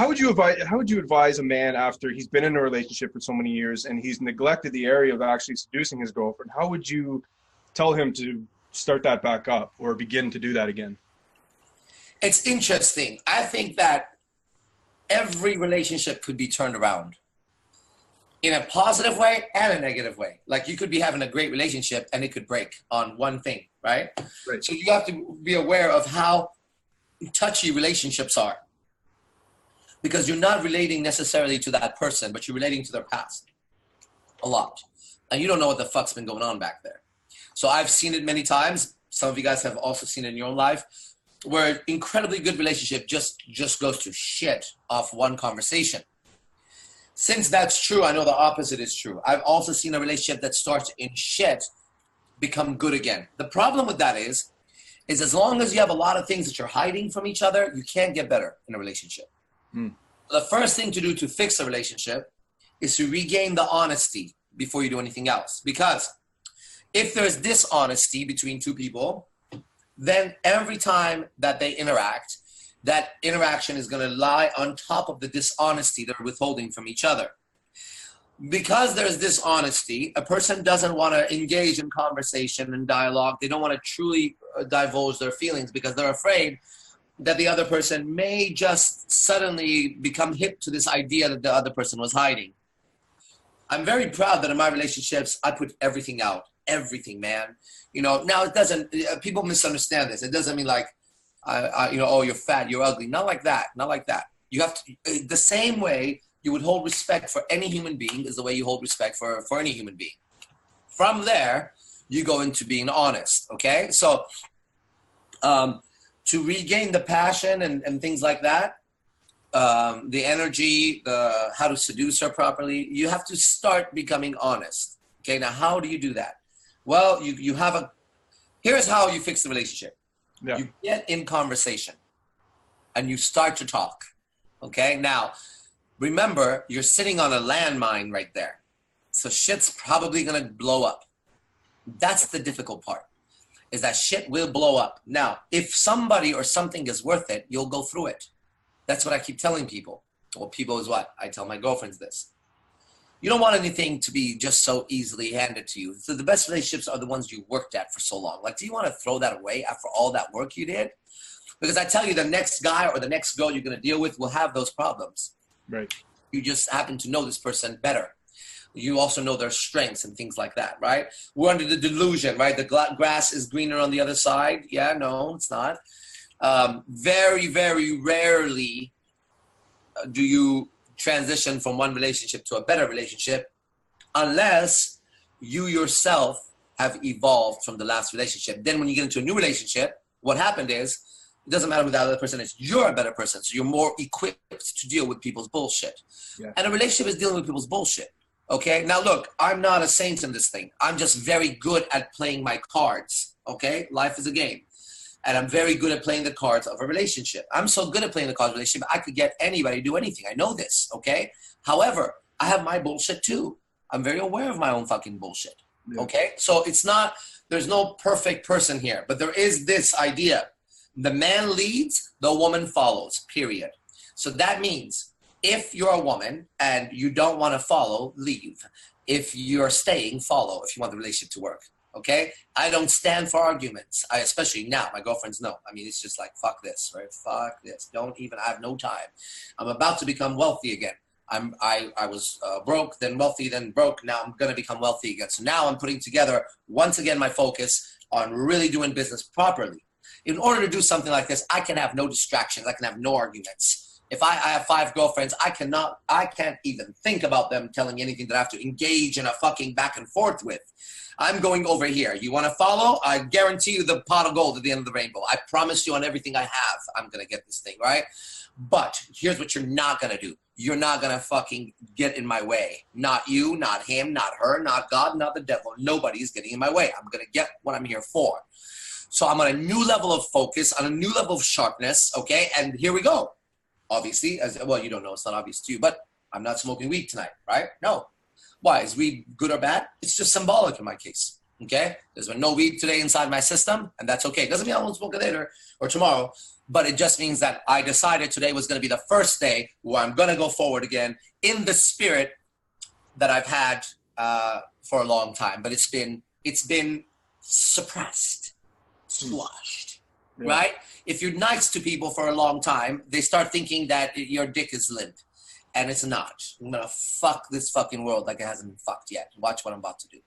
how would you advise a man after he's been in a relationship for so many years and he's neglected the area of actually seducing his girlfriend? How would you tell him to start that back up or begin to do that again? It's interesting. I think that every relationship could be turned around in a positive way and a negative way. Like you could be having a great relationship and it could break on one thing, right? Right. So you have to be aware of how touchy relationships are, because you're not relating necessarily to that person, but you're relating to their past a lot. And you don't know what the fuck's been going on back there. So I've seen it many times. Some of you guys have also seen it in your own life, where incredibly good relationship just goes to shit off one conversation. Since that's true, I know the opposite is true. I've also seen a relationship that starts in shit become good again. The problem with that is as long as you have a lot of things that you're hiding from each other, you can't get better in a relationship. The first thing to do to fix a relationship is to regain the honesty before you do anything else. Because if there's dishonesty between two people, then every time that they interact, that interaction is going to lie on top of the dishonesty they're withholding from each other. Because there's dishonesty, a person doesn't want to engage in conversation and dialogue. They don't want to truly divulge their feelings because they're afraid that the other person may just suddenly become hip to this idea that the other person was hiding. I'm very proud that in my relationships, I put everything out. Everything, man. You know, now it doesn't, people misunderstand this. It doesn't mean like, you know, oh, you're fat, you're ugly. Not like that. Not like that. You have to, the same way you would hold respect for any human being is the way you hold respect for any human being. From there, you go into being honest, okay? So, to regain the passion and things like that, the energy, how to seduce her properly, you have to start becoming honest. Okay, now how do you do that? Well, you have here's how you fix the relationship. Yeah. You get in conversation and you start to talk. Okay, now remember, you're sitting on a landmine right there. So shit's probably gonna blow up. That's the difficult part, is that shit will blow up. Now, if somebody or something is worth it, you'll go through it. That's what I keep telling people. Well, people is what? I tell my girlfriends this. You don't want anything to be just so easily handed to you. So the best relationships are the ones you worked at for so long. Like, do you want to throw that away after all that work you did? Because I tell you, the next guy or the next girl you're going to deal with will have those problems. Right. You just happen to know this person better. You also know their strengths and things like that, right? We're under the delusion, right? The grass is greener on the other side. Yeah, no, it's not. Very, very rarely do you transition from one relationship to a better relationship unless you yourself have evolved from the last relationship. Then when you get into a new relationship, what happened is, it doesn't matter who the other person is, you're a better person. So you're more equipped to deal with people's bullshit. Yeah. And a relationship is dealing with people's bullshit. Okay, now look, I'm not a saint in this thing. I'm just very good at playing my cards. Okay, life is a game. And I'm very good at playing the cards of a relationship. I'm so good at playing the cards of a relationship, I could get anybody to do anything. I know this, okay? However, I have my bullshit too. I'm very aware of my own fucking bullshit, okay? So it's not, there's no perfect person here, but there is this idea. The man leads, the woman follows, period. So that means if you're a woman and you don't want to follow, leave. If you're staying, follow, if you want the relationship to work. Okay, I don't stand for arguments. Especially now, my girlfriends know. I mean, it's just like, fuck this, right? Fuck this. Don't even, I have no time. I'm about to become wealthy again. I was broke, then wealthy, then broke. Now I'm going to become wealthy again. So now I'm putting together, once again, my focus on really doing business properly. In order to do something like this, I can have no distractions. I can have no arguments. If I have 5 girlfriends, I can't even think about them telling me anything that I have to engage in a fucking back and forth with. I'm going over here. You want to follow? I guarantee you the pot of gold at the end of the rainbow. I promise you on everything I have, I'm going to get this thing, right? But here's what you're not going to do. You're not going to fucking get in my way. Not you, not him, not her, not God, not the devil. Nobody's getting in my way. I'm going to get what I'm here for. So I'm on a new level of focus, on a new level of sharpness, okay? And here we go. Obviously, as well, you don't know, it's not obvious to you, but I'm not smoking weed tonight, right? No. Why? Is weed good or bad? It's just symbolic in my case. Okay? There's been no weed today inside my system, and that's okay. Doesn't mean I won't smoke it later or tomorrow, but it just means that I decided today was going to be the first day where I'm going to go forward again in the spirit that I've had for a long time. But it's been suppressed, squashed, right? If you're nice to people for a long time, they start thinking that your dick is limp. And it's not. I'm going to fuck this fucking world like it hasn't been fucked yet. Watch what I'm about to do.